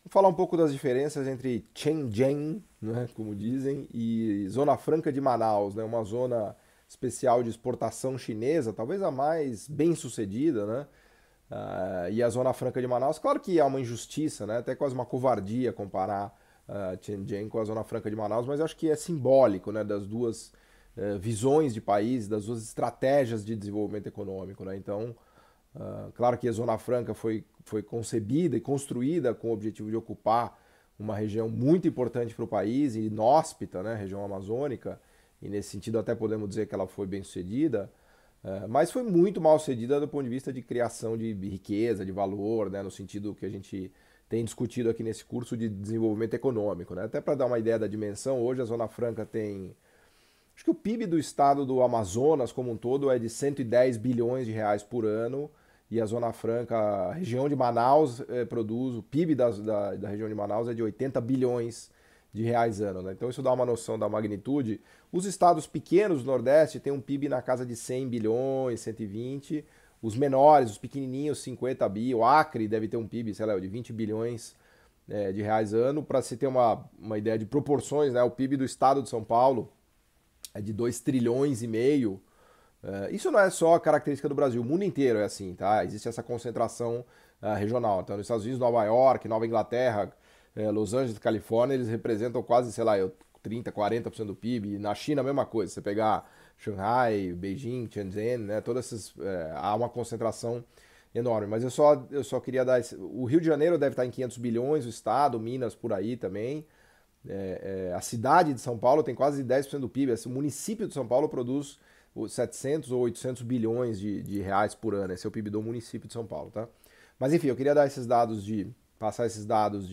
Vou falar um pouco das diferenças entre Shenzhen, né, como dizem, e Zona Franca de Manaus, né, uma zona especial de exportação chinesa, talvez a mais bem sucedida, né? E a Zona Franca de Manaus, claro que é uma injustiça, né? Até quase uma covardia comparar Shenzhen com a Zona Franca de Manaus, mas eu acho que é simbólico, né, das duas visões de país, das duas estratégias de desenvolvimento econômico, né? Então, claro que a Zona Franca foi concebida e construída com o objetivo de ocupar uma região muito importante para o país e inóspita, né, região amazônica, e nesse sentido até podemos dizer que ela foi bem sucedida, mas foi muito mal sucedida do ponto de vista de criação de riqueza, de valor, né, no sentido que a gente tem discutido aqui nesse curso de desenvolvimento econômico. Né? Até para dar uma ideia da dimensão, hoje a Zona Franca tem. Acho que o PIB do estado do Amazonas como um todo é de 110 bilhões de reais por ano, e a Zona Franca, a região de Manaus, produz, o PIB da região de Manaus é de 80 bilhões de reais ano. Né? Então isso dá uma noção da magnitude. Os estados pequenos do Nordeste têm um PIB na casa de 100 bilhões, 120. Os menores, os pequenininhos, 50 bi. O Acre deve ter um PIB, sei lá, de 20 bilhões de reais ano. Para se ter uma ideia de proporções, né? O PIB do estado de São Paulo é de 2 trilhões e meio. Isso não é só característica do Brasil, o mundo inteiro é assim, tá? Existe essa concentração regional. Então, nos Estados Unidos, Nova York, Nova Inglaterra, Los Angeles, Califórnia, eles representam quase, sei lá, 30, 40% do PIB. E na China, a mesma coisa. Você pegar Shanghai, Beijing, Shenzhen, né? Todas essas. Há uma concentração enorme. Mas eu só queria dar. O Rio de Janeiro deve estar em 500 bilhões, o estado, Minas por aí também. A cidade de São Paulo tem quase 10% do PIB. O município de São Paulo produz 700 ou 800 bilhões de reais por ano. Esse é o PIB do município de São Paulo, tá? Mas enfim, eu queria dar esses dados passar esses dados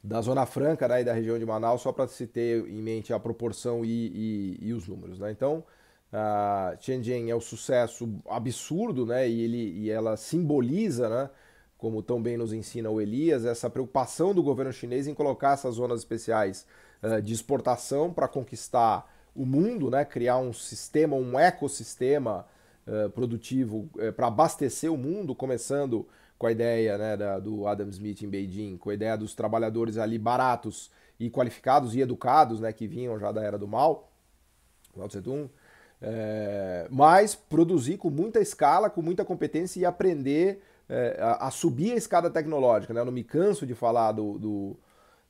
da Zona Franca, né, e da região de Manaus, só para se ter em mente a proporção e os números. Né? Então, a Shenzhen é o sucesso absurdo, né, e ela simboliza, né, como tão bem nos ensina o Elias, essa preocupação do governo chinês em colocar essas zonas especiais de exportação para conquistar o mundo, né, criar um sistema, um ecossistema produtivo para abastecer o mundo, começando com a ideia, né, do Adam Smith em Beijing, com a ideia dos trabalhadores ali baratos e qualificados e educados, né, que vinham já da era do Mao Tse-tung, mas produzir com muita escala, com muita competência e aprender a subir a escada tecnológica. Né? Eu não me canso de falar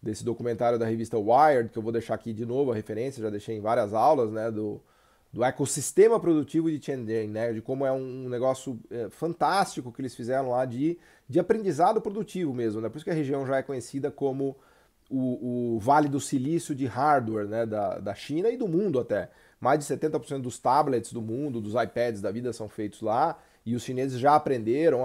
desse documentário da revista Wired, que eu vou deixar aqui de novo a referência, já deixei em várias aulas, né, do ecossistema produtivo de Shenzhen, né, de como é um negócio fantástico que eles fizeram lá de aprendizado produtivo mesmo. Né? Por isso que a região já é conhecida como o Vale do Silício de hardware, né, da China e do mundo até. Mais de 70% dos tablets do mundo, dos iPads da vida são feitos lá, e os chineses já aprenderam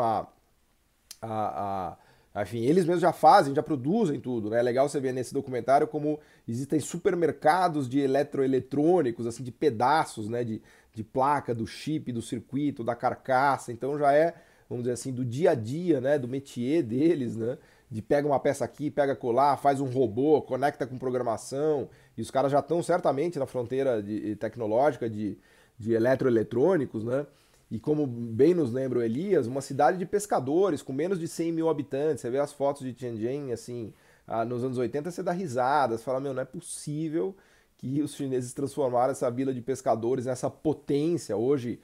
enfim, eles mesmos já fazem, já produzem tudo, né? É legal você ver nesse documentário como existem supermercados de eletroeletrônicos, assim, de pedaços, né? De placa, do chip, do circuito, da carcaça. Então já é, vamos dizer assim, do dia a dia, né? Do métier deles, né? De pega uma peça aqui, pega colar, faz um robô, conecta com programação. E os caras já estão certamente na fronteira tecnológica de eletroeletrônicos, né? E como bem nos lembra o Elias, uma cidade de pescadores com menos de 100 mil habitantes. Você vê as fotos de Shenzhen, assim, nos anos 80, você dá risada. Você fala, meu, não é possível que os chineses transformaram essa vila de pescadores nessa potência. Hoje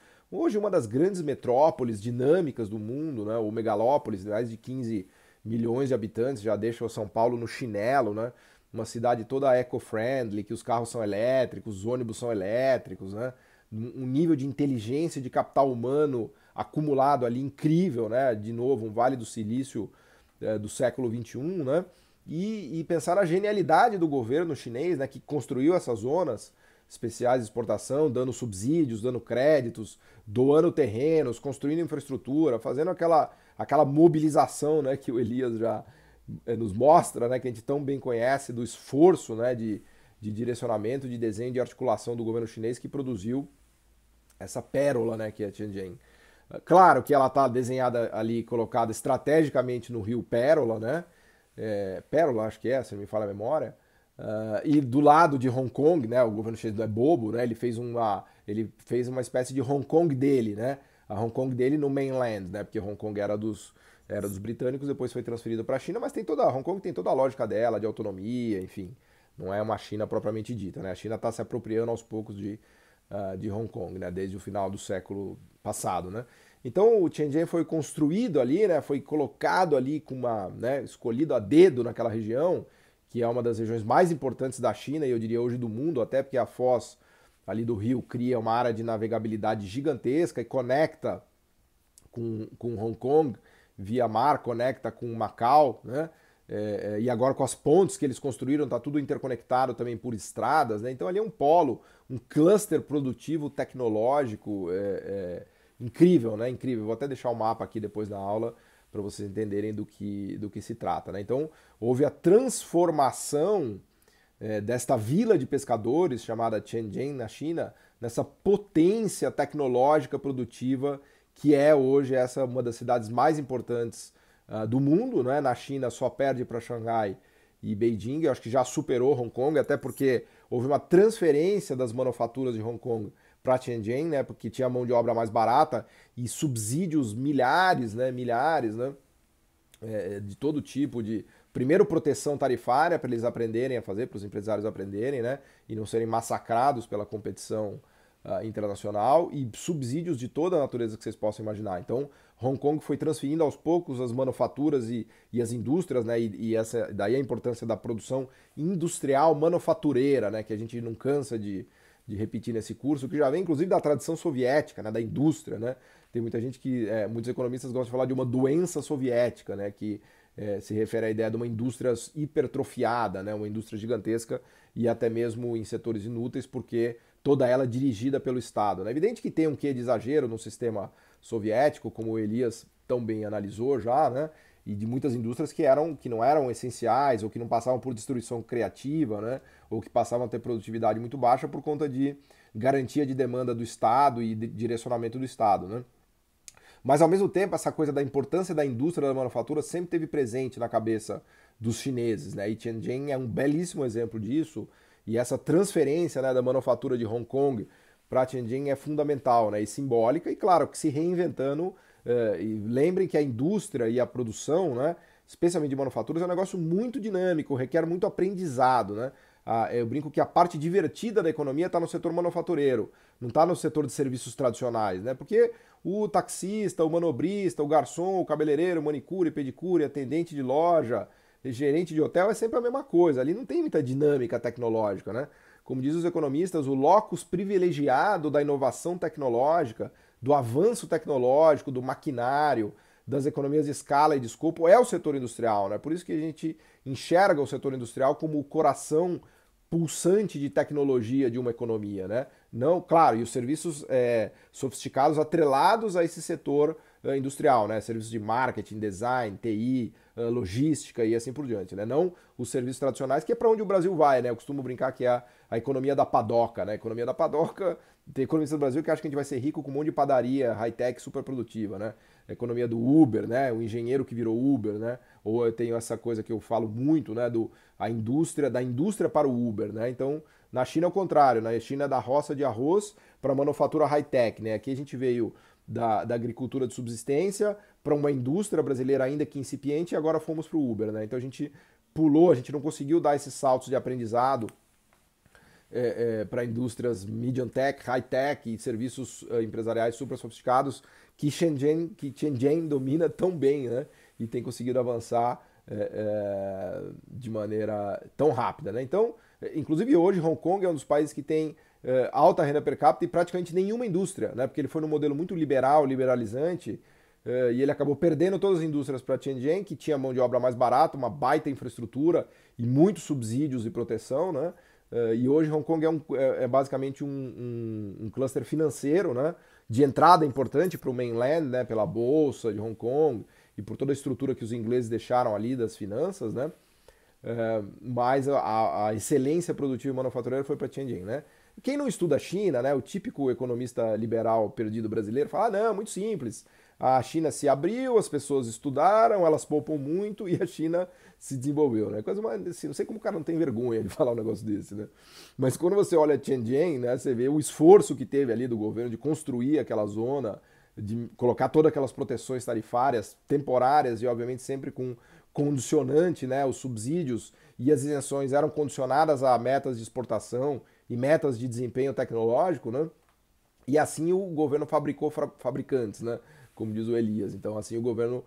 uma das grandes metrópoles dinâmicas do mundo, né? Ou megalópolis, mais de 15 milhões de habitantes, já deixa o São Paulo no chinelo, né? Uma cidade toda eco-friendly, que os carros são elétricos, os ônibus são elétricos, né? Um nível de inteligência, de capital humano acumulado ali incrível, né? De novo, um Vale do Silício do século XXI, né? E pensar na genialidade do governo chinês, né? Que construiu essas zonas especiais de exportação, dando subsídios, dando créditos, doando terrenos, construindo infraestrutura, fazendo aquela mobilização, né? Que o Elias já nos mostra, né? Que a gente tão bem conhece, do esforço, né? De direcionamento, de desenho, de articulação do governo chinês que produziu essa pérola, né, que é Shenzhen. Claro que ela está desenhada ali, colocada estrategicamente no rio Pérola, né? Pérola, acho que é, se não me falha a memória. E do lado de Hong Kong, né? O governo chinês não é bobo, né? Ele fez uma espécie de Hong Kong dele, né? A Hong Kong dele no mainland, né? Porque Hong Kong era era dos britânicos, depois foi transferido para a China, mas Hong Kong tem toda a lógica dela, de autonomia, enfim. Não é uma China propriamente dita, né? A China está se apropriando aos poucos de Hong Kong, né? Desde o final do século passado, né? Então o Shenzhen foi construído ali, né? Foi colocado ali com né? Escolhido a dedo naquela região, que é uma das regiões mais importantes da China e eu diria hoje do mundo, até porque a foz ali do rio cria uma área de navegabilidade gigantesca e conecta com Hong Kong via mar, conecta com Macau, né? E agora com as pontes que eles construíram, está tudo interconectado também por estradas, né? Então ali é um polo, um cluster produtivo tecnológico incrível, né? Incrível. Vou até deixar o mapa aqui depois da aula para vocês entenderem do que se trata, né? Então houve a transformação desta vila de pescadores chamada Shenzhen na China, nessa potência tecnológica produtiva que é hoje uma das cidades mais importantes do mundo, né? Na China só perde para Xangai e Beijing, eu acho que já superou Hong Kong, até porque houve uma transferência das manufaturas de Hong Kong para Shenzhen, né? Porque tinha mão de obra mais barata e subsídios milhares, né? De todo tipo de primeiro proteção tarifária para eles aprenderem a fazer, para os empresários aprenderem, né? E não serem massacrados pela competição internacional e subsídios de toda a natureza que vocês possam imaginar. Então, Hong Kong foi transferindo aos poucos as manufaturas e as indústrias, né? Daí a importância da produção industrial manufatureira, né? Que a gente não cansa de repetir nesse curso, que já vem inclusive da tradição soviética, né? Da indústria, né? Tem muita gente muitos economistas gostam de falar de uma doença soviética, né? Que se refere à ideia de uma indústria hipertrofiada, né? Uma indústria gigantesca e até mesmo em setores inúteis, porque toda ela dirigida pelo Estado. É evidente que tem um quê de exagero no sistema soviético, como o Elias tão bem analisou já, né? E de muitas indústrias que não eram essenciais ou que não passavam por destruição criativa, né? Ou que passavam a ter produtividade muito baixa por conta de garantia de demanda do Estado e de direcionamento do Estado, né? Mas ao mesmo tempo, essa coisa da importância da indústria da manufatura sempre teve presente na cabeça dos chineses, né? E Shenzhen é um belíssimo exemplo disso. E essa transferência, né, da manufatura de Hong Kong para Shenzhen é fundamental, né, e simbólica, e claro, que se reinventando. E lembrem que a indústria e a produção, né, especialmente de manufaturas, é um negócio muito dinâmico, requer muito aprendizado. Né? Eu brinco que a parte divertida da economia está no setor manufatureiro, não está no setor de serviços tradicionais, né? Porque o taxista, o manobrista, o garçom, o cabeleireiro, manicure, pedicure, atendente de loja, gerente de hotel é sempre a mesma coisa. Ali não tem muita dinâmica tecnológica, né? Como dizem os economistas, o locus privilegiado da inovação tecnológica, do avanço tecnológico, do maquinário, das economias de escala e de escopo é o setor industrial, né? Por isso que a gente enxerga o setor industrial como o coração pulsante de tecnologia de uma economia, né? Não, claro, e os serviços sofisticados atrelados a esse setor industrial, né? Serviços de marketing, design, TI, logística e assim por diante, né? Não os serviços tradicionais, que é para onde o Brasil vai, né? Eu costumo brincar que é a economia da padoca, né? A economia da padoca, tem economistas do Brasil que acham que a gente vai ser rico com um monte de padaria high-tech super produtiva, né? A economia do Uber, né? O engenheiro que virou Uber, né? Ou eu tenho essa coisa que eu falo muito, né? Da indústria para o Uber, né? Então, na China é o contrário, na China é da roça de arroz para a manufatura high-tech, né? Aqui a gente veio da agricultura de subsistência para uma indústria brasileira ainda que incipiente e agora fomos para o Uber, né? Então a gente pulou, a gente não conseguiu dar esses saltos de aprendizado para indústrias medium tech, high tech e serviços empresariais super sofisticados que Shenzhen domina tão bem, né? E tem conseguido avançar de maneira tão rápida, né? Então, inclusive hoje Hong Kong é um dos países que tem alta renda per capita e praticamente nenhuma indústria, né? Porque ele foi num modelo muito liberalizante, e ele acabou perdendo todas as indústrias para Shenzhen, que tinha mão de obra mais barata, uma baita infraestrutura e muitos subsídios e proteção, né? E hoje Hong Kong é basicamente um cluster financeiro, né? De entrada importante para o mainland, né? Pela bolsa de Hong Kong e por toda a estrutura que os ingleses deixaram ali das finanças, né? Mas a excelência produtiva e manufatureira foi para Shenzhen, né? Quem não estuda a China, né, o típico economista liberal perdido brasileiro fala, não, muito simples, a China se abriu, as pessoas estudaram, elas poupam muito e a China se desenvolveu, né? Coisa mais, assim, não sei como o cara não tem vergonha de falar um negócio desse, né? Mas quando você olha Shenzhen, né, você vê o esforço que teve ali do governo de construir aquela zona de colocar todas aquelas proteções tarifárias temporárias e, obviamente, sempre com condicionante, né? Os subsídios e as isenções eram condicionadas a metas de exportação e metas de desempenho tecnológico, né? E assim o governo fabricou fabricantes, né? Como diz o Elias. Então, assim, o governo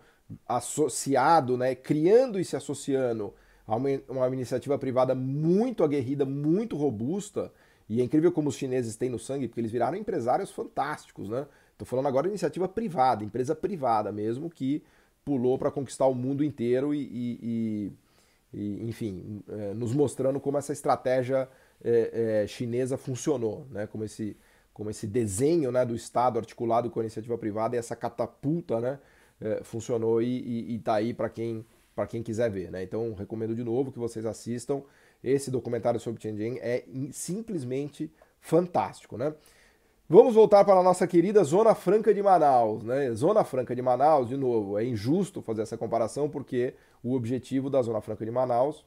associado, né? Criando e se associando a uma iniciativa privada muito aguerrida, muito robusta. E é incrível como os chineses têm no sangue, porque eles viraram empresários fantásticos, né? Estou falando agora de iniciativa privada, empresa privada mesmo, que pulou para conquistar o mundo inteiro enfim, nos mostrando como essa estratégia chinesa funcionou, né? Como esse desenho, né, do Estado articulado com a iniciativa privada e essa catapulta, né, funcionou e está aí para quem quiser ver, né? Então recomendo de novo que vocês assistam esse documentário sobre Tianjin, é simplesmente fantástico, né? Vamos voltar para a nossa querida Zona Franca de Manaus, né? Zona Franca de Manaus, de novo, é injusto fazer essa comparação porque o objetivo da Zona Franca de Manaus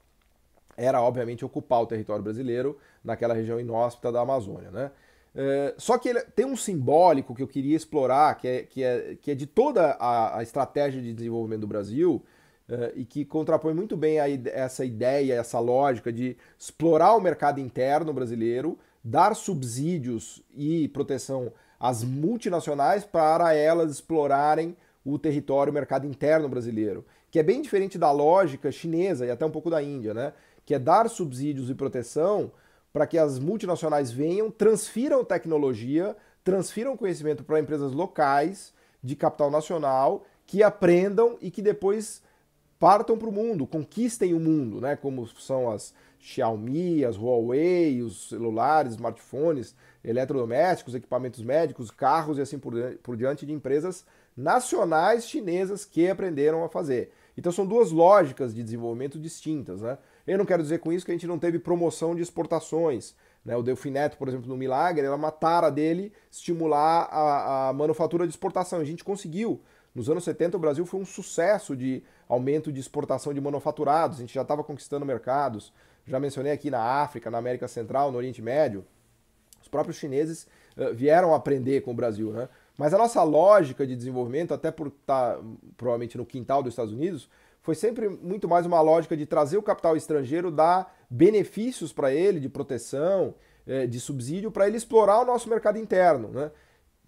era, obviamente, ocupar o território brasileiro naquela região inóspita da Amazônia, né? Só que ele tem um simbólico que eu queria explorar, que é de toda a estratégia de desenvolvimento do Brasil, e que contrapõe muito bem essa ideia, essa lógica de explorar o mercado interno brasileiro, dar subsídios e proteção às multinacionais para elas explorarem o território, o mercado interno brasileiro, que é bem diferente da lógica chinesa e até um pouco da Índia, né? Que é dar subsídios e proteção para que as multinacionais venham, transfiram tecnologia, transfiram conhecimento para empresas locais de capital nacional, que aprendam e que depois partam para o mundo, conquistem o mundo, né? Como são as Xiaomi, as Huawei, os celulares, smartphones, eletrodomésticos, equipamentos médicos, carros e assim por diante de empresas nacionais chinesas que aprenderam a fazer. Então são duas lógicas de desenvolvimento distintas, né? Eu não quero dizer com isso que a gente não teve promoção de exportações, né? O Delfim Neto, por exemplo, no Milagre, era uma tara dele estimular a manufatura de exportação. A gente conseguiu. Nos anos 70, o Brasil foi um sucesso de aumento de exportação de manufaturados. A gente já estava conquistando mercados. Já mencionei aqui na África, na América Central, no Oriente Médio. Os próprios chineses vieram aprender com o Brasil, né? Mas a nossa lógica de desenvolvimento, até por estar provavelmente no quintal dos Estados Unidos, foi sempre muito mais uma lógica de trazer o capital estrangeiro, dar benefícios para ele, de proteção, de subsídio, para ele explorar o nosso mercado interno, né?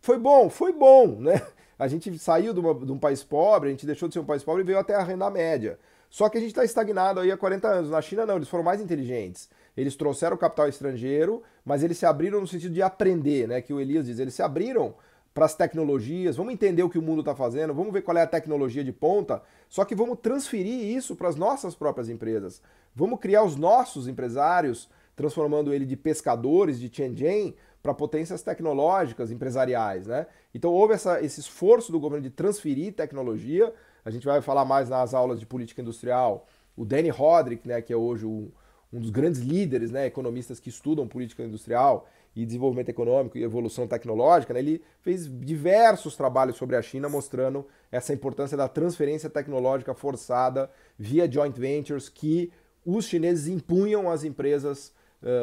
Foi bom, né? A gente saiu de um país pobre, a gente deixou de ser um país pobre e veio até a renda média. Só que a gente está estagnado aí há 40 anos. Na China não, eles foram mais inteligentes. Eles trouxeram o capital estrangeiro, mas eles se abriram no sentido de aprender, né? Que o Elias diz, eles se abriram para as tecnologias, vamos entender o que o mundo está fazendo, vamos ver qual é a tecnologia de ponta, só que vamos transferir isso para as nossas próprias empresas. Vamos criar os nossos empresários, transformando ele de pescadores de Tianjin para potências tecnológicas, empresariais, né? Então houve esse esforço do governo de transferir tecnologia. A gente vai falar mais nas aulas de política industrial. O Danny Roderick, né, que é hoje um dos grandes líderes, né, economistas que estudam política industrial e desenvolvimento econômico e evolução tecnológica, né, ele fez diversos trabalhos sobre a China mostrando essa importância da transferência tecnológica forçada via joint ventures que os chineses impunham às empresas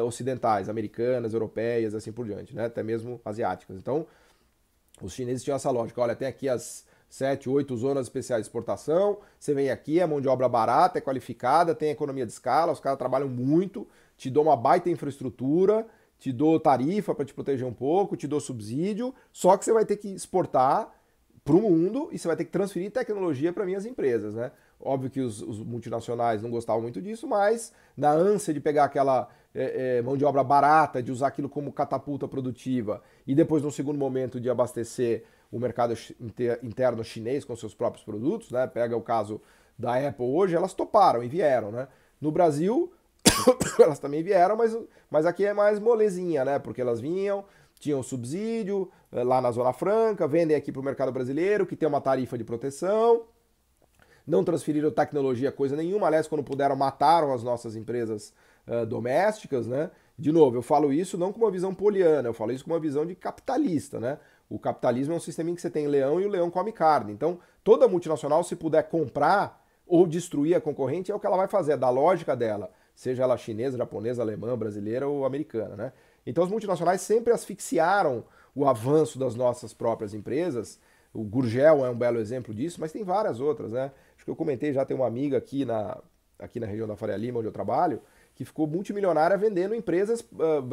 ocidentais, americanas, europeias, assim por diante, né? Até mesmo asiáticas. Então, os chineses tinham essa lógica, olha, tem aqui as 7, 8 zonas especiais de exportação, você vem aqui, é mão de obra barata, é qualificada, tem economia de escala, os caras trabalham muito, te dou uma baita infraestrutura, te dou tarifa para te proteger um pouco, te dou subsídio, só que você vai ter que exportar para o mundo e você vai ter que transferir tecnologia para minhas empresas, né? Óbvio que os multinacionais não gostavam muito disso, mas na ânsia de pegar aquela mão de obra barata, de usar aquilo como catapulta produtiva e depois, no segundo momento, de abastecer o mercado interno chinês com seus próprios produtos, né? Pega o caso da Apple hoje, elas toparam e vieram, né? No Brasil, elas também vieram, mas aqui é mais molezinha, né? Porque elas vinham, tinham subsídio lá na Zona Franca, vendem aqui para o mercado brasileiro, que tem uma tarifa de proteção, não transferiram tecnologia coisa nenhuma, aliás, quando puderam, mataram as nossas empresas domésticas, né? De novo, eu falo isso não com uma visão poliana, eu falo isso com uma visão de capitalista, né? O capitalismo é um sistema em que você tem leão e o leão come carne. Então, toda multinacional, se puder comprar ou destruir a concorrente, é o que ela vai fazer, da lógica dela, seja ela chinesa, japonesa, alemã, brasileira ou americana, né? Então, as multinacionais sempre asfixiaram o avanço das nossas próprias empresas, O Gurgel é um belo exemplo disso, mas tem várias outras, né? Acho que eu comentei, já tem uma amiga aqui na região da Faria Lima, onde eu trabalho, que ficou multimilionária vendendo empresas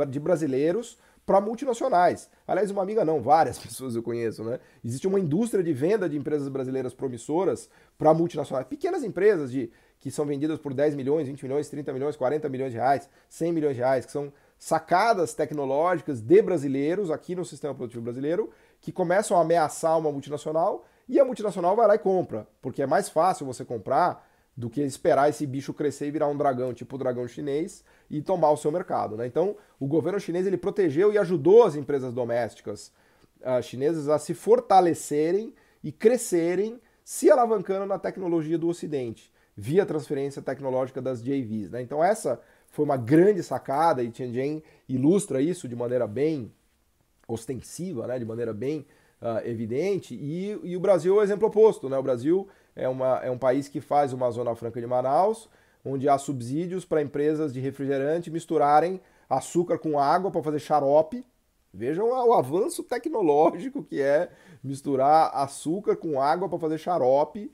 de brasileiros para multinacionais. Aliás, uma amiga não, várias pessoas eu conheço, né? Existe uma indústria de venda de empresas brasileiras promissoras para multinacionais. Pequenas empresas que são vendidas por 10 milhões, 20 milhões, 30 milhões, 40 milhões de reais, 100 milhões de reais, que são sacadas tecnológicas de brasileiros aqui no sistema produtivo brasileiro, que começam a ameaçar uma multinacional e a multinacional vai lá e compra, porque é mais fácil você comprar do que esperar esse bicho crescer e virar um dragão, tipo o dragão chinês, e tomar o seu mercado, né? Então, o governo chinês ele protegeu e ajudou as empresas domésticas chinesas a se fortalecerem e crescerem, se alavancando na tecnologia do Ocidente, via transferência tecnológica das JVs, né? Então, essa foi uma grande sacada e Tianjin ilustra isso de maneira bem ostensiva, né? De maneira bem evidente, e o Brasil é o exemplo oposto, né? O Brasil é um país que faz uma Zona Franca de Manaus, onde há subsídios para empresas de refrigerante misturarem açúcar com água para fazer xarope. Vejam o avanço tecnológico que é misturar açúcar com água para fazer xarope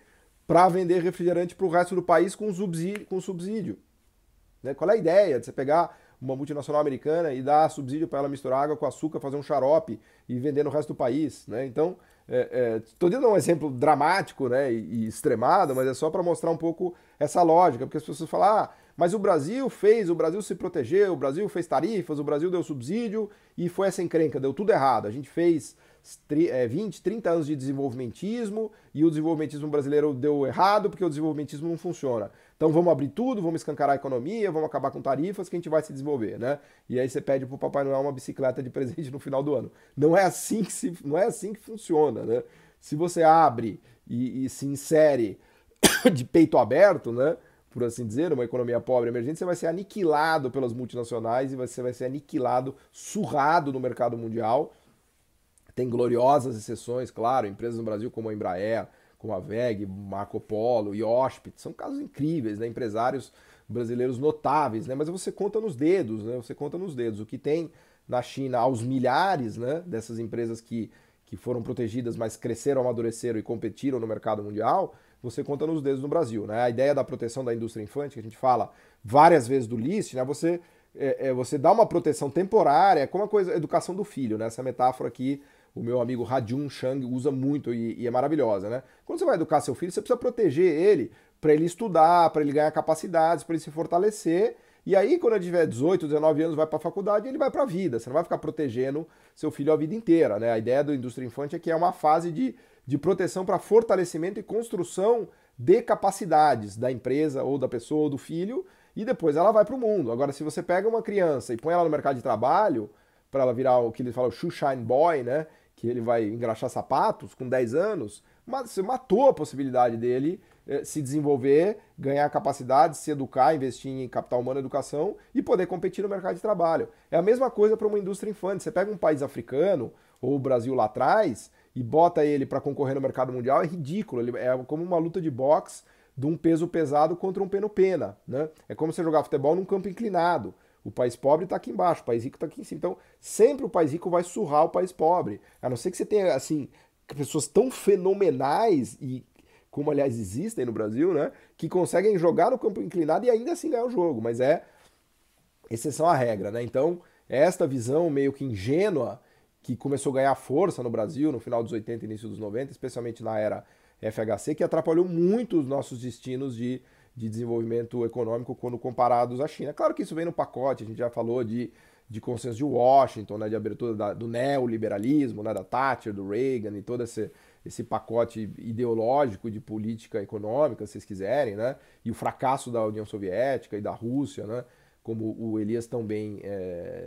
para vender refrigerante para o resto do país com subsídio. Né? Qual é a ideia de você pegar uma multinacional americana e dar subsídio para ela misturar água com açúcar, fazer um xarope e vender no resto do país? Né? Então, estou dando um exemplo dramático, né, e extremado, mas é só para mostrar um pouco essa lógica, porque as pessoas falam, mas o Brasil se protegeu, o Brasil fez tarifas, o Brasil deu subsídio e foi essa encrenca, deu tudo errado. A gente fez 20, 30 anos de desenvolvimentismo e o desenvolvimentismo brasileiro deu errado porque o desenvolvimentismo não funciona. Então vamos abrir tudo, vamos escancarar a economia, vamos acabar com tarifas que a gente vai se desenvolver, né? E aí você pede pro Papai Noel uma bicicleta de presente no final do ano. Não é assim que funciona, né? Se você abre e se insere de peito aberto, né? Por assim dizer, uma economia pobre emergente, você vai ser aniquilado pelas multinacionais e você vai ser aniquilado, surrado no mercado mundial. Tem gloriosas exceções, claro, empresas no Brasil como a Embraer, como a VEG, Marco Polo, Yospit, são casos incríveis, né? Empresários brasileiros notáveis, né? Mas você conta nos dedos, né? Você conta nos dedos. O que tem na China aos milhares, né? Dessas empresas que foram protegidas, mas cresceram, amadureceram e competiram no mercado mundial, você conta nos dedos no Brasil, né? A ideia da proteção da indústria infante, que a gente fala várias vezes do LIST, né? Você dá uma proteção temporária, é como a coisa, educação do filho, né? Essa metáfora aqui o meu amigo Rajun Chang usa muito e é maravilhosa, né? Quando você vai educar seu filho, você precisa proteger ele para ele estudar, para ele ganhar capacidades, para ele se fortalecer. E aí, quando ele tiver 18, 19 anos, vai para a faculdade, ele vai para a vida. Você não vai ficar protegendo seu filho a vida inteira, né? A ideia do indústria infante é que é uma fase de proteção para fortalecimento e construção de capacidades da empresa ou da pessoa ou do filho, e depois ela vai para o mundo. Agora, se você pega uma criança e põe ela no mercado de trabalho, para ela virar o que ele fala, o shoe shine boy, né? Que ele vai engraxar sapatos com 10 anos, mas você matou a possibilidade dele se desenvolver, ganhar capacidade, se educar, investir em capital humano e educação e poder competir no mercado de trabalho. É a mesma coisa para uma indústria infante. Você pega um país africano, ou o Brasil lá atrás, e bota ele para concorrer no mercado mundial, é ridículo. É como uma luta de boxe de um peso pesado contra um pena-pena. Né? É como você jogar futebol num campo inclinado. O país pobre está aqui embaixo, o país rico está aqui em cima. Então, sempre o país rico vai surrar o país pobre. A não ser que você tenha, assim, pessoas tão fenomenais, e como, aliás, existem no Brasil, né? Que conseguem jogar no campo inclinado e ainda assim ganhar o jogo. Mas é exceção à regra, né? Então, esta visão meio que ingênua, que começou a ganhar força no Brasil no final dos 80 e início dos 90, especialmente na era FHC, que atrapalhou muito os nossos destinos de desenvolvimento econômico quando comparados à China. Claro que isso vem no pacote, a gente já falou de consenso de Washington, né, de abertura do neoliberalismo, né, da Thatcher, do Reagan e todo esse pacote ideológico de política econômica, se vocês quiserem, né, e o fracasso da União Soviética e da Rússia, né, como o Elias tão bem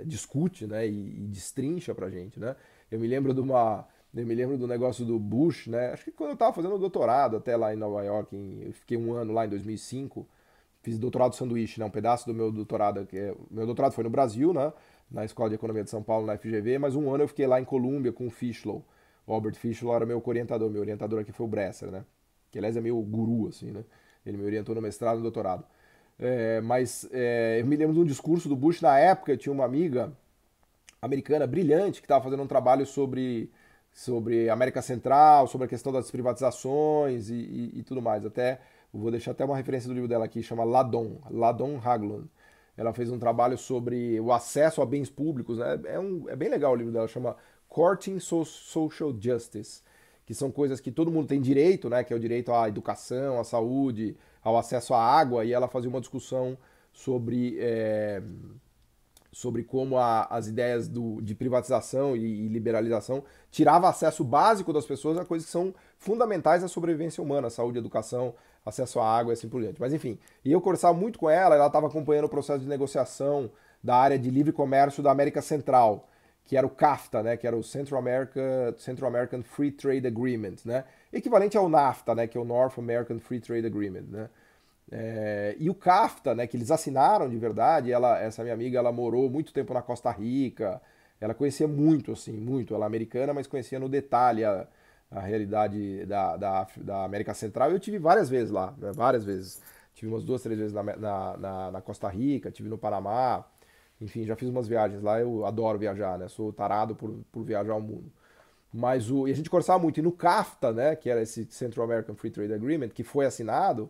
discute, né, e destrincha pra gente, né. Eu me lembro do negócio do Bush, né? Acho que quando eu estava fazendo doutorado até lá em Nova York, eu fiquei um ano lá em 2005, fiz doutorado sanduíche, né? Um pedaço do meu doutorado, meu doutorado foi no Brasil, né? Na Escola de Economia de São Paulo, na FGV, mas um ano eu fiquei lá em Colômbia com o Fischlow. O Albert Fischlow era meu orientador aqui foi o Bresser, né? Que aliás é meio guru, assim, né? Ele me orientou no mestrado e no doutorado. Eu me lembro de um discurso do Bush na época, eu tinha uma amiga americana brilhante que estava fazendo um trabalho sobre sobre América Central, sobre a questão das privatizações e tudo mais. Até eu vou deixar até uma referência do livro dela aqui, chama Ladon Haglund. Ela fez um trabalho sobre o acesso a bens públicos, né? É bem legal o livro dela, chama Courting Social Justice, que são coisas que todo mundo tem direito, né? Que é o direito à educação, à saúde, ao acesso à água, e ela fazia uma discussão sobre sobre como as ideias de privatização e liberalização tirava acesso básico das pessoas a coisas que são fundamentais à sobrevivência humana, saúde, educação, acesso à água e assim por diante. Mas enfim, e eu conversava muito com ela estava acompanhando o processo de negociação da área de livre comércio da América Central, que era o CAFTA, né, que era o Central American Free Trade Agreement, né, equivalente ao NAFTA, né, que é o North American Free Trade Agreement, né. E o CAFTA, né, que eles assinaram de verdade, essa minha amiga, ela morou muito tempo na Costa Rica, ela conhecia muito, assim, muito, ela é americana, mas conhecia no detalhe a realidade da América Central. Eu tive várias vezes lá, né, várias vezes. Tive umas 2, 3 vezes na Costa Rica, tive no Panamá, enfim, já fiz umas viagens lá, eu adoro viajar, né, sou tarado por viajar ao mundo. E a gente conversava muito, e no CAFTA, né, que era esse Central American Free Trade Agreement, que foi assinado,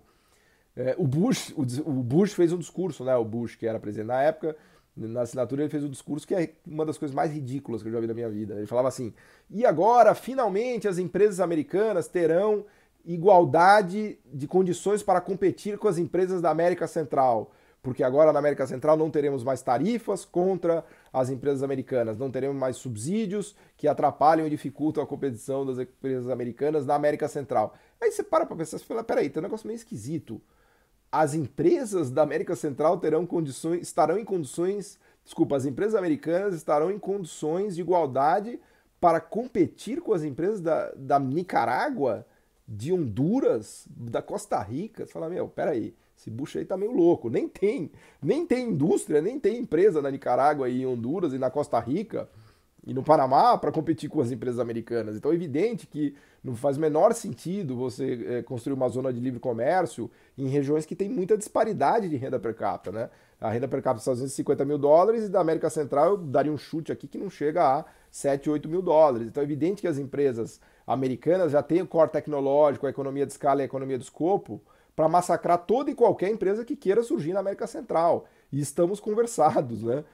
o Bush fez um discurso, né? O Bush, que era presidente na época, na assinatura ele fez um discurso que é uma das coisas mais ridículas que eu já vi na minha vida. Ele falava assim: e agora, finalmente, as empresas americanas terão igualdade de condições para competir com as empresas da América Central. Porque agora na América Central não teremos mais tarifas contra as empresas americanas, não teremos mais subsídios que atrapalham e dificultam a competição das empresas americanas na América Central. Aí você para pensar e fala: peraí, tem um negócio meio esquisito. As empresas da América Central as empresas americanas estarão em condições de igualdade para competir com as empresas da Nicarágua, de Honduras, da Costa Rica. Você fala, peraí, esse Bush aí tá meio louco. Nem tem indústria, nem tem empresa na Nicarágua e em Honduras e na Costa Rica e no Panamá para competir com as empresas americanas. Então é evidente que não faz o menor sentido você construir uma zona de livre comércio em regiões que tem muita disparidade de renda per capita, né? A renda per capita dos Estados Unidos é $50.000 e da América Central eu daria um chute aqui que não chega a $7, $8.000. Então é evidente que as empresas americanas já têm o core tecnológico, a economia de escala e a economia do escopo para massacrar toda e qualquer empresa que queira surgir na América Central. E estamos conversados, né?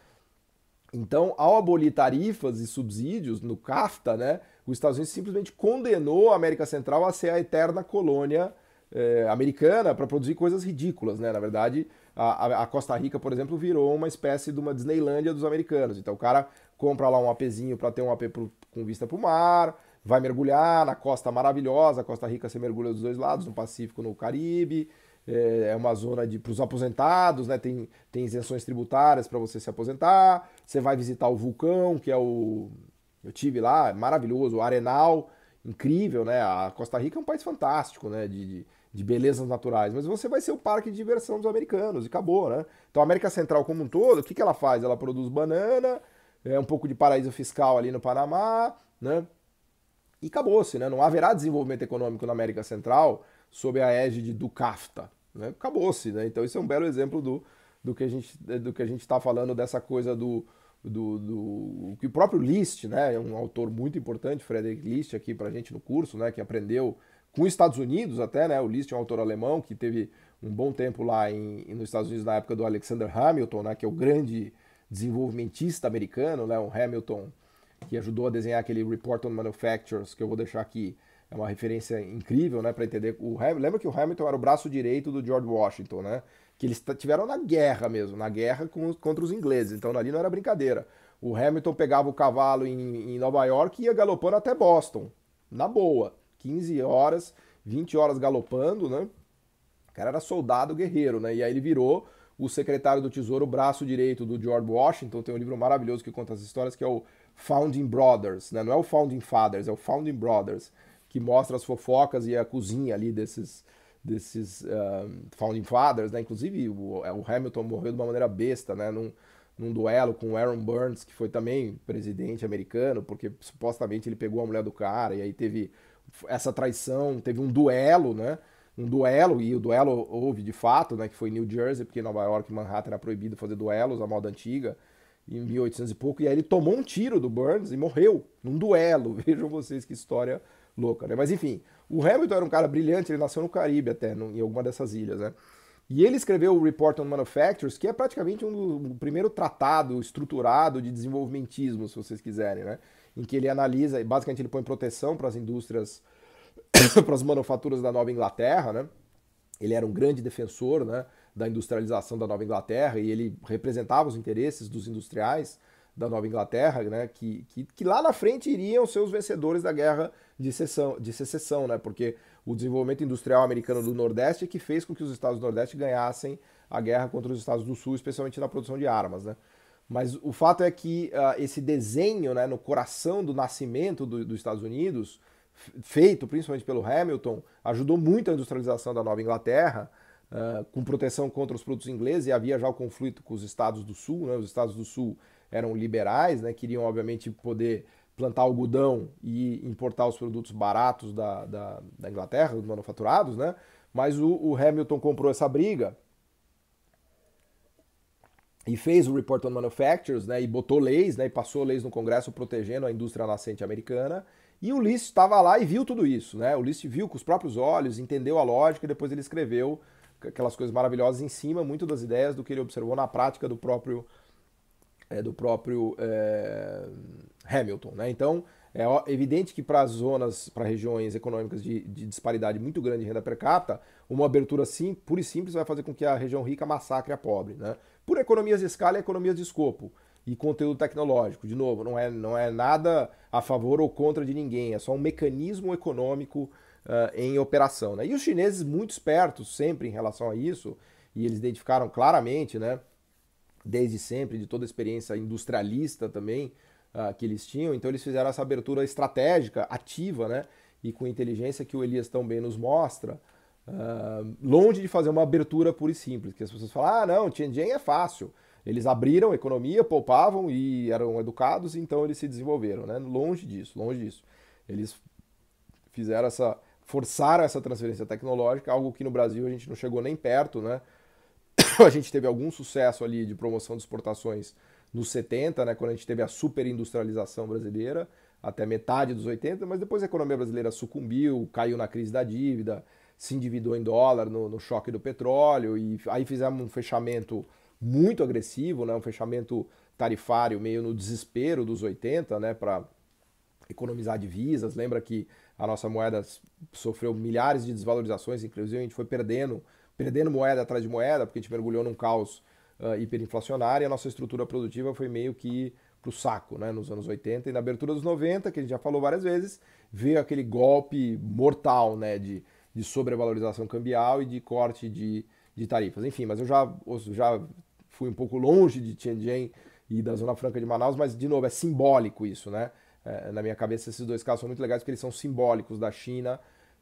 Então, ao abolir tarifas e subsídios no CAFTA, né, os Estados Unidos simplesmente condenou a América Central a ser a eterna colônia americana para produzir coisas ridículas, né? Na verdade, a Costa Rica, por exemplo, virou uma espécie de uma Disneylândia dos americanos. Então, o cara compra lá um apezinho para ter um AP com vista para o mar, vai mergulhar na costa maravilhosa. A Costa Rica se mergulha dos dois lados, no Pacífico e no Caribe. É uma zona para os aposentados, né? Tem isenções tributárias para você se aposentar. Você vai visitar o vulcão, que é eu tive lá, é maravilhoso, o Arenal, incrível, né? A Costa Rica é um país fantástico, né? De belezas naturais, mas você vai ser o parque de diversão dos americanos e acabou, né? Então a América Central como um todo, o que ela faz? Ela produz banana, um pouco de paraíso fiscal ali no Panamá, né? E acabou-se, né? Não haverá desenvolvimento econômico na América Central sob a égide do CAFTA, né? Acabou-se, né? Então isso é um belo exemplo do que a gente está falando, dessa coisa do que o próprio List, né, é um autor muito importante, Friedrich List, aqui pra gente no curso, né, que aprendeu com os Estados Unidos até, né, o List é um autor alemão que teve um bom tempo lá nos Estados Unidos na época do Alexander Hamilton, né, que é o grande desenvolvimentista americano, né, o Hamilton que ajudou a desenhar aquele Report on Manufactures, que eu vou deixar aqui, é uma referência incrível, né, para entender. Lembra que o Hamilton era o braço direito do George Washington, né? Que eles tiveram na guerra mesmo, na guerra contra os ingleses. Então ali não era brincadeira. O Hamilton pegava o cavalo em Nova York e ia galopando até Boston, na boa. 15 horas, 20 horas galopando, né? O cara era soldado guerreiro, né? E aí ele virou o secretário do Tesouro, o braço direito do George Washington. Tem um livro maravilhoso que conta as histórias, que é o Founding Brothers, né? Não é o Founding Fathers, é o Founding Brothers, que mostra as fofocas e a cozinha ali desses Founding Fathers, né? Inclusive o Hamilton morreu de uma maneira besta, né? Num duelo com o Aaron Burns, que foi também presidente americano, porque supostamente ele pegou a mulher do cara, e aí teve essa traição, teve um duelo, né? E o duelo houve de fato, né? Que foi em New Jersey, porque em Nova York e Manhattan era proibido fazer duelos, a moda antiga. em 1800 e pouco, e aí ele tomou um tiro do Burns e morreu num duelo. Vejam vocês que história louca, né? Mas enfim, o Hamilton era um cara brilhante, ele nasceu no Caribe até, em alguma dessas ilhas, né? E ele escreveu o Report on Manufactures, que é praticamente um primeiro tratado estruturado de desenvolvimentismo, se vocês quiserem, né? Em que ele analisa, e basicamente ele põe proteção para as indústrias, para as manufaturas da Nova Inglaterra, né? Ele era um grande defensor, né, da industrialização da Nova Inglaterra e ele representava os interesses dos industriais da Nova Inglaterra, né, que lá na frente iriam ser os vencedores da guerra de secessão, né, porque o desenvolvimento industrial americano do Nordeste é que fez com que os estados do Nordeste ganhassem a guerra contra os estados do Sul, especialmente na produção de armas, né. Mas o fato é que esse desenho, né, no coração do nascimento dos Estados Unidos, feito principalmente pelo Hamilton, ajudou muito a industrialização da Nova Inglaterra, com proteção contra os produtos ingleses, e havia já o conflito com os estados do Sul, né? Os estados do Sul eram liberais, né? Queriam obviamente poder plantar algodão e importar os produtos baratos da Inglaterra, os manufaturados, né? Mas o Hamilton comprou essa briga e fez o Report on Manufactures, né, e botou leis, né, e passou leis no Congresso protegendo a indústria nascente americana. E o List estava lá e viu tudo isso, né? O List viu com os próprios olhos, entendeu a lógica e depois ele escreveu aquelas coisas maravilhosas em cima, muito das ideias do que ele observou na prática do próprio Hamilton, né? Então é evidente que para as zonas, para regiões econômicas de disparidade muito grande em renda per capita, uma abertura assim, pura e simples, vai fazer com que a região rica massacre a pobre, né? Por economias de escala e economias de escopo e conteúdo tecnológico. De novo, não é nada a favor ou contra de ninguém, é só um mecanismo econômico em operação, né? E os chineses, muito espertos sempre em relação a isso, e eles identificaram claramente, né, desde sempre, de toda a experiência industrialista também que eles tinham, então eles fizeram essa abertura estratégica, ativa, né, e com inteligência que o Elias tão bem nos mostra, longe de fazer uma abertura pura e simples, que as pessoas falam, ah, não, Tianjin é fácil. Eles abriram a economia, poupavam e eram educados, então eles se desenvolveram, né? Longe disso, longe disso. Eles forçaram essa transferência tecnológica, algo que no Brasil a gente não chegou nem perto, né? A gente teve algum sucesso ali de promoção de exportações nos 70, né, quando a gente teve a superindustrialização brasileira, até metade dos 80, mas depois a economia brasileira sucumbiu, caiu na crise da dívida, se endividou em dólar no choque do petróleo, e aí fizemos um fechamento muito agressivo, né, um fechamento tarifário meio no desespero dos 80, né, para economizar divisas. Lembra que a nossa moeda sofreu milhares de desvalorizações, inclusive a gente foi perdendo moeda atrás de moeda, porque a gente mergulhou num caos hiperinflacionário, e a nossa estrutura produtiva foi meio que pro saco, né, nos anos 80. E na abertura dos 90, que a gente já falou várias vezes, veio aquele golpe mortal, né, de sobrevalorização cambial e de corte de tarifas. Enfim, mas eu já fui um pouco longe de Tianjin e da Zona Franca de Manaus, mas, de novo, é simbólico isso, né? Na minha cabeça, esses dois casos são muito legais porque eles são simbólicos da China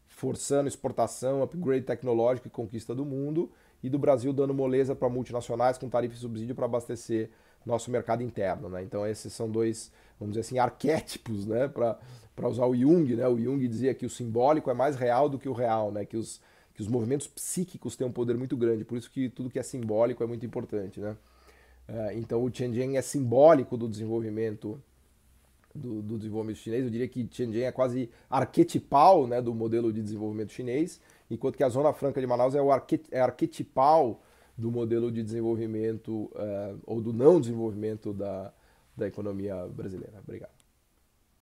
forçando exportação, upgrade tecnológico e conquista do mundo, e do Brasil dando moleza para multinacionais com tarifa e subsídio para abastecer nosso mercado interno, né? Então esses são dois, vamos dizer assim, arquétipos, né? Para usar o Jung, né? O Jung dizia que o simbólico é mais real do que o real, né? Que os movimentos psíquicos têm um poder muito grande, por isso que tudo que é simbólico é muito importante, né? Então o Tianjin é simbólico do desenvolvimento chinês. Eu diria que Tianjin é quase arquetipal, né, do modelo de desenvolvimento chinês, enquanto que a Zona Franca de Manaus é arquetipal do modelo de desenvolvimento ou do não desenvolvimento da economia brasileira. Obrigado.